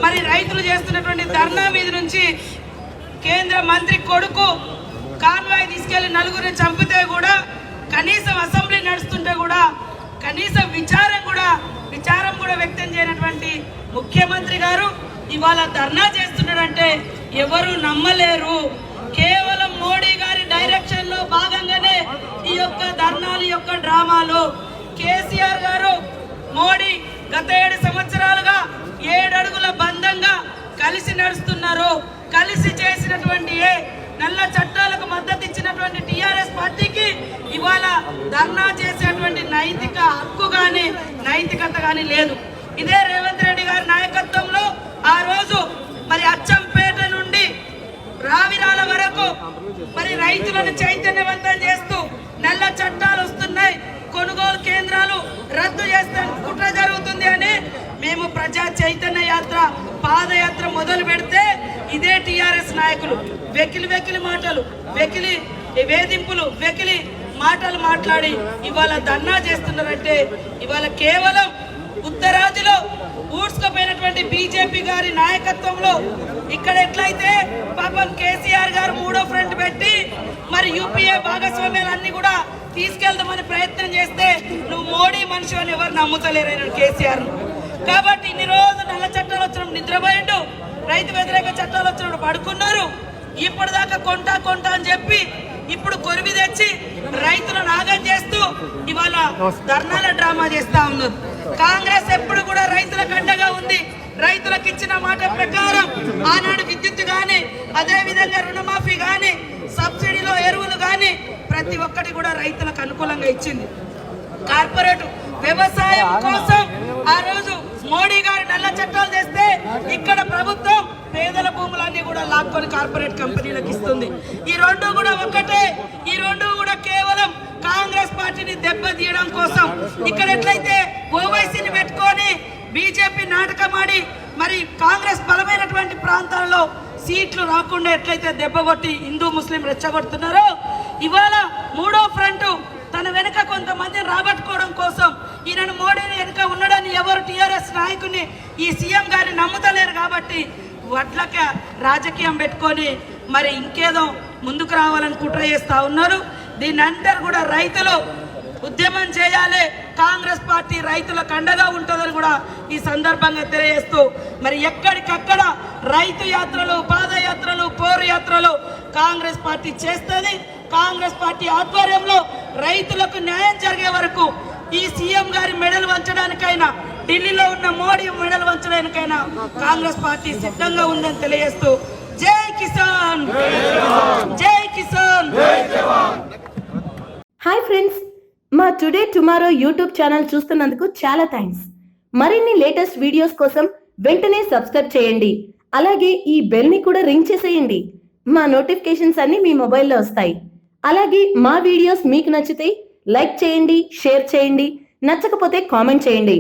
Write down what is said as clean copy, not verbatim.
మరి రైతులు చేస్తున్నటువంటి ధర్నా మీద నుంచి కేంద్ర మంత్రి కొడుకు కాన్వాయ్ తీసుకెళ్లి నలుగురిని చంపితే కూడా కనీసం అసెంబ్లీ నడుస్తుంటే కూడా కనీసం విచారం కూడా వ్యక్తం చేయనటువంటి ముఖ్యమంత్రి గారు ఇవాళ ధర్నా చేస్తున్నాడంటే ఎవరు నమ్మలేరు. కేవలం మోడీ గారి డైరెక్షన్ లో భాగంగానే ఈ యొక్క ధర్నాలు యొక్క డ్రామాలు. కేసీఆర్ గారు మోడీ గత 7 సంవత్సరాలుగా 7 అడుగుల బంధంగా కలిసి నడుస్తున్నారు. కలిసి చేసినటువంటి నల్ల చట్టాలకు మద్దతు ఇచ్చినటువంటి టిఆర్ఎస్ పార్టీకి ఇవాళ ధర్నా చేసేటువంటి నైతిక హక్కు కానీ నైతికత కానీ లేదు. ఇదే రేవంత్ రెడ్డి గారి నాయకత్వంలో ఆ రోజు మరి అచ్చంపేట నుండి రావిరాల వరకు మరి రైతులను చైతన్యవంతం చేస్తూ నల్ల చట్టాలు వస్తున్నాయి, కొనుగోలు కేంద్రాలు రద్దు చేస్తే కుట్ర జరుగుతుంది అని మేము ప్రజా చైతన్య యాత్ర పాదయాత్ర మొదలు పెడితే ఇదే టిఆర్ఎస్ నాయకులు వెకిలి మాటలు, వెకిలి వేధింపులు, వెకిలి మాటలు మాట్లాడి ఇవాళ ధర్నా చేస్తున్నారంటే ఇవాళ కేవలం ఉత్తరాదిలో ఊడ్చుకుపోయినటువంటి బీజేపీ గారి నాయకత్వంలో ఇక్కడ ఎట్లయితే పాపం కేసీఆర్ గారు 3వ ఫ్రంట్ పెట్టి మరి యూపీఏ భాగస్వామ్యాలన్నీ కూడా తీసుకెళ్దామని ప్రయత్నం చేస్తే నువ్వు మోడీ మనిషి అని ఎవరు నమ్ముతలేరు కేసీఆర్. కాబట్టి ఇన్ని రోజులు నల్ల చట్టాలు వచ్చినప్పుడు నిద్రపోయిండు, రైతు వ్యతిరేక చట్టాలు వచ్చినప్పుడు పడుకున్నారు. ఇప్పటిదాకా కొంటా అని చెప్పి ఇప్పుడు కొరివి తెచ్చి రైతులను ఆగం చేస్తూ ఇవాళ ధర్నాల డ్రామా చేస్తా ఉన్నారు. కాంగ్రెస్ ఎప్పుడు కూడా రైతులకు అండగా ఉంది. రైతులకు ఇచ్చిన మాట ప్రకారం ఆనాడు విద్యుత్ గాని, అదే విధంగా రుణమాఫీ గాని, సబ్సిడీలో ఎరువులు గాని ప్రతి ఒక్కటి కూడా రైతులకు అనుకూలంగా ఇచ్చింది. కార్పొరేట్ వ్యవసాయం కోసం ఆ రోజు మోడీ గారి నల్ల చట్టాలు తెస్తే ఇక్కడ ప్రభుత్వం పేదల భూములన్నీ కూడా లాక్కొని కార్పొరేట్ కంపెనీలకు ఇస్తుంది. ఈ రెండు కూడా ఒక్కటే. ఈ రెండు కూడా కేవలం కాంగ్రెస్ పార్టీని దెబ్బతీయడం కోసం. ఇక్కడ ఎట్లయితే ఓవైసీని పెట్టుకొని బీజేపీ నాటకమాడి మరి కాంగ్రెస్ బలమైనటువంటి ప్రాంతాల్లో సీట్లు రాకుండా ఎట్లయితే దెబ్బగొట్టి హిందూ ముస్లిం రెచ్చగొడుతున్నారో ఇవాళ 3వ ఫ్రంట్ తన వెనుక కొంతమందిని రాబట్టుకోవడం కోసం ఈయన మోడీని వెనుక ఉన్నాడని ఎవరు టిఆర్ఎస్ నాయకుని ఈ సీఎం గారిని నమ్ముతలేరు. కాబట్టి వడ్లక రాజకీయం పెట్టుకొని మరి ఇంకేదో ముందుకు రావాలని కుట్ర చేస్తా ఉన్నారు. దీన్ని అందరూ కూడా రైతులు ఉద్యమం చేయాలి, కాంగ్రెస్ పార్టీ రైతులకు అండగా ఉంటుందని కూడా ఈ సందర్భంగా తెలియజేస్తూ మరి ఎక్కడికక్కడ రైతు యాత్రలు, పాదయాత్రలు, పోరు యాత్రలు కాంగ్రెస్ పార్టీ చేస్తుంది. కాంగ్రెస్ పార్టీ ఆధ్వర్యంలో రైతులకు న్యాయం జరిగే వరకు ఈ సీఎం గారి మెడలు వంచడానికైనా, ఢిల్లీలో ఉన్న మోడీ మెడలు వంచడానికైనా కాంగ్రెస్ పార్టీ సిద్ధంగా ఉందని తెలియజేస్తూ జై కిసాన్, జై కిసాన్. హాయ్ ఫ్రెండ్స్, మా టుడే టుమారో యూట్యూబ్ ఛానల్ చూస్తున్నందుకు చాలా థ్యాంక్స్. మరిన్ని లేటెస్ట్ వీడియోస్ కోసం వెంటనే సబ్స్క్రైబ్ చేయండి. అలాగే ఈ బెల్ ని కూడా రింగ్ చేసేయండి. మా నోటిఫికేషన్స్ అన్ని మీ మొబైల్లో వస్తాయి. అలాగే మా వీడియోస్ మీకు నచ్చితే లైక్ చేయండి, షేర్ చేయండి, నచ్చకపోతే కామెంట్ చేయండి.